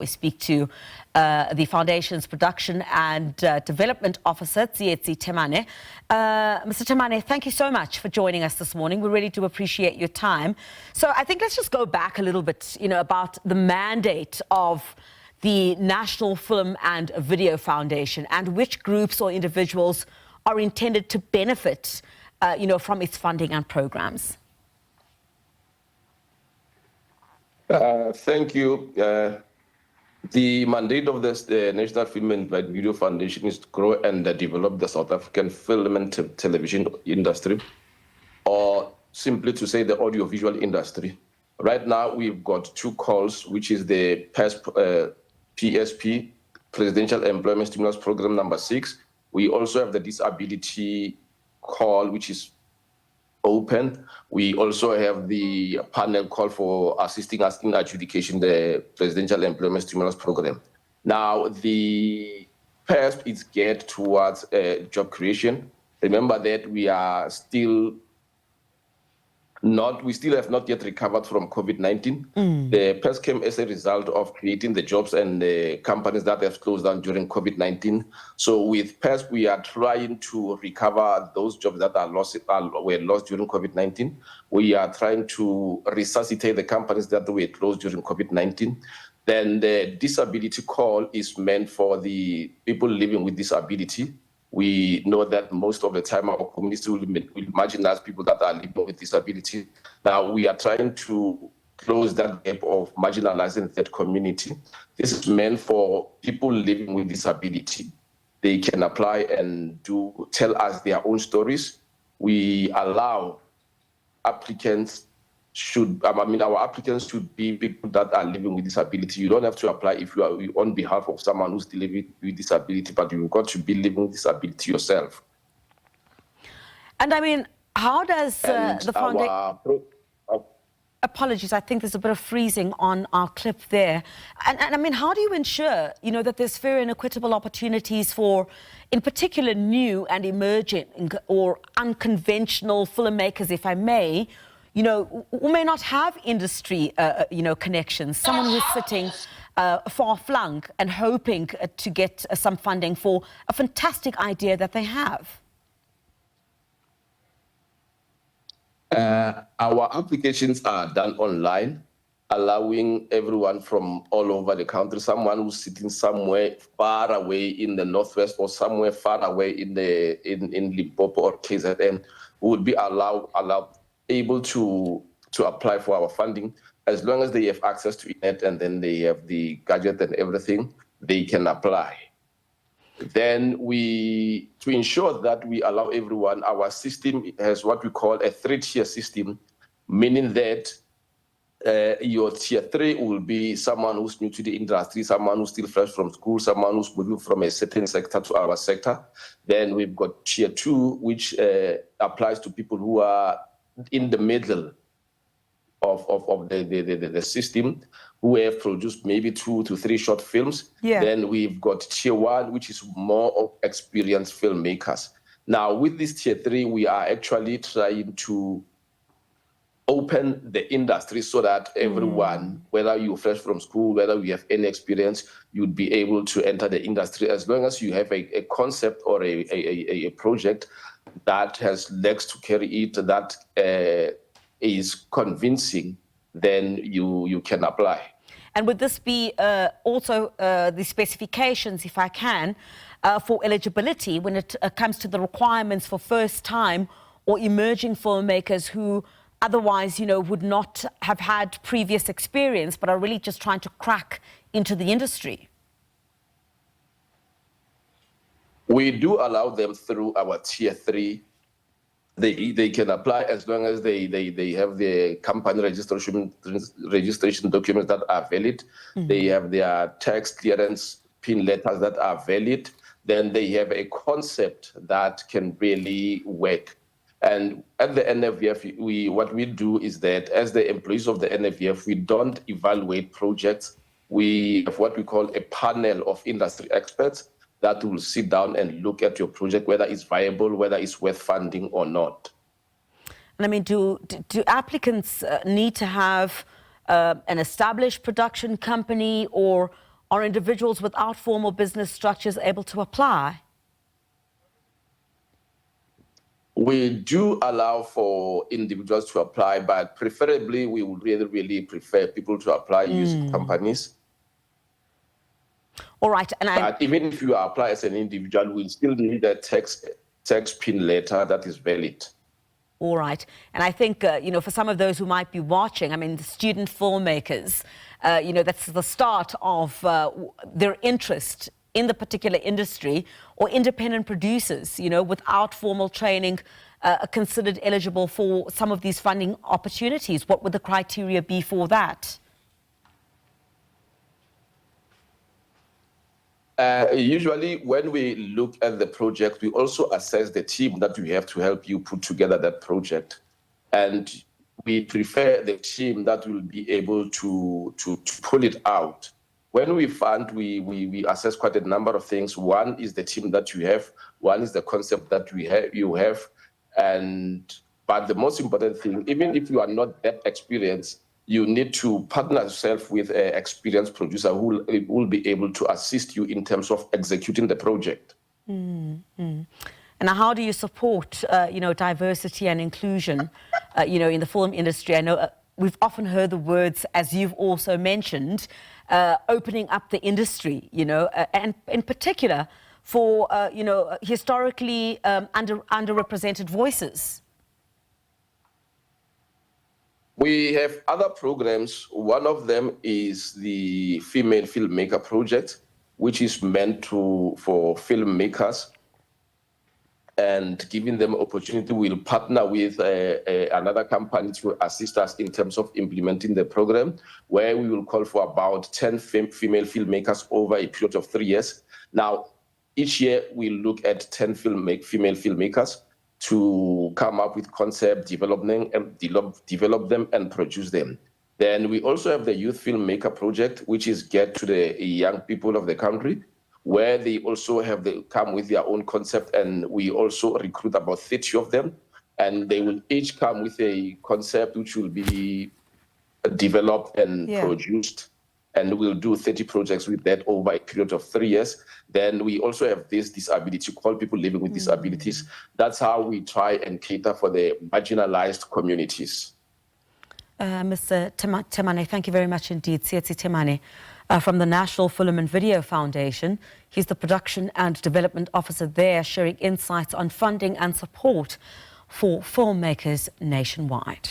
speak to the Foundation's Production and Development Officer, Tsietsi Themane. Mr. Themane, thank you so much for joining us this morning. We really do appreciate your time. So I think let's just go back a little bit, about the mandate of the National Film and Video Foundation and which groups or individuals are intended to benefit, from its funding and programs. Thank you. The mandate of the National Film and Video Foundation is to grow and develop the South African film and television industry, or simply to say the audiovisual industry. Right now, we've got two calls, which is the PSP, Presidential Employment Stimulus Program number 6. We also have the disability call, which is open. We also have the panel call for assisting us in adjudication, the Presidential Employment Stimulus Program. Now, the first is geared towards job creation. Remember that we still have not yet recovered from COVID-19. The PES came as a result of creating the jobs and the companies that have closed down during COVID-19. So with PES, we are trying to recover those jobs that were lost during COVID-19. We are trying to resuscitate the companies that were closed during COVID-19. Then the disability call is meant for the people living with disability. We know that most of the time our community will marginalize people that are living with disability. Now we are trying to close that gap of marginalizing that community. This is meant for people living with disability. They can apply and tell us their own stories. We allow applicants our applicants should be people that are living with disability. You don't have to apply if you are on behalf of someone who's living with disability, but you've got to be living with disability yourself. And how does the foundation... Apologies, I think there's a bit of freezing on our clip there. And how do you ensure, that there's fair and equitable opportunities for, in particular, new and emerging or unconventional filmmakers, if I may, who may not have industry, connections, someone who's sitting far-flung and hoping to get some funding for a fantastic idea that they have? Our applications are done online, allowing everyone from all over the country, someone who's sitting somewhere far away in the Northwest or somewhere far away in Limpopo or KZN, who would be able to apply for our funding. As long as they have access to internet and then they have the gadget and everything, they can apply. Then to ensure that we allow everyone, our system has what we call a 3-tier system, meaning that your tier 3 will be someone who's new to the industry, someone who's still fresh from school, someone who's moving from a certain sector to our sector. Then we've got tier 2, which applies to people who are in the middle of the system, who have produced maybe 2 to 3 short films. Yeah. Then we've got tier 1, which is more of experienced filmmakers. Now, with this tier 3, we are actually trying to open the industry so that everyone, whether you're fresh from school, whether you have any experience, you'd be able to enter the industry as long as you have a concept or a project that has legs to carry it, that is convincing, then you can apply. And would this be also the specifications, if I can, for eligibility when it comes to the requirements for first-time or emerging filmmakers who otherwise, would not have had previous experience but are really just trying to crack into the industry? We do allow them through our tier 3. They can apply as long as they have their company registration documents that are valid. They have their tax clearance PIN letters that are valid. Then they have a concept that can really work. And at the NFVF, what we do is that as the employees of the NFVF, we don't evaluate projects. We have what we call a panel of industry experts that will sit down and look at your project, whether it's viable, whether it's worth funding or not. And do applicants need to have an established production company, or Are individuals without formal business structures able to apply? We do allow for individuals to apply, but preferably we would really prefer people to apply using companies. All right. But even if you apply as an individual, we still need a tax PIN letter that is valid. All right. And I think, for some of those who might be watching, I mean, the student filmmakers, that's the start of their interest in the particular industry, or independent producers, without formal training, considered eligible for some of these funding opportunities. What would the criteria be for that? Usually, when we look at the project, we also assess the team that we have to help you put together that project. And we prefer the team that will be able to pull it out. When we fund, we assess quite a number of things. One is the team that you have. One is the concept that you have. But the most important thing, even if you are not that experienced, you need to partner yourself with an experienced producer who will be able to assist you in terms of executing the project. And how do you support, diversity and inclusion, in the film industry? I know we've often heard the words, as you've also mentioned, opening up the industry, and in particular for, historically underrepresented voices. We have other programs. One of them is the Female Filmmaker Project, which is meant for filmmakers and giving them opportunity. We'll partner with another company to assist us in terms of implementing the program, where we will call for about 10 female filmmakers over a period of 3 years. Now, each year we look at 10 female filmmakers to come up with concept, develop them and produce them. Then we also have the Youth Filmmaker Project, which is geared to the young people of the country, where they also come with their own concept, and we also recruit about 30 of them, and they will each come with a concept which will be developed and produced, and we'll do 30 projects with that over a period of 3 years. Then we also have this disability, call people living with disabilities. That's how we try and cater for the marginalized communities. Mr. Themane, thank you very much indeed. Tsietsi Themane from the National Film and Video Foundation. He's the Production and Development Officer there, sharing insights on funding and support for filmmakers nationwide.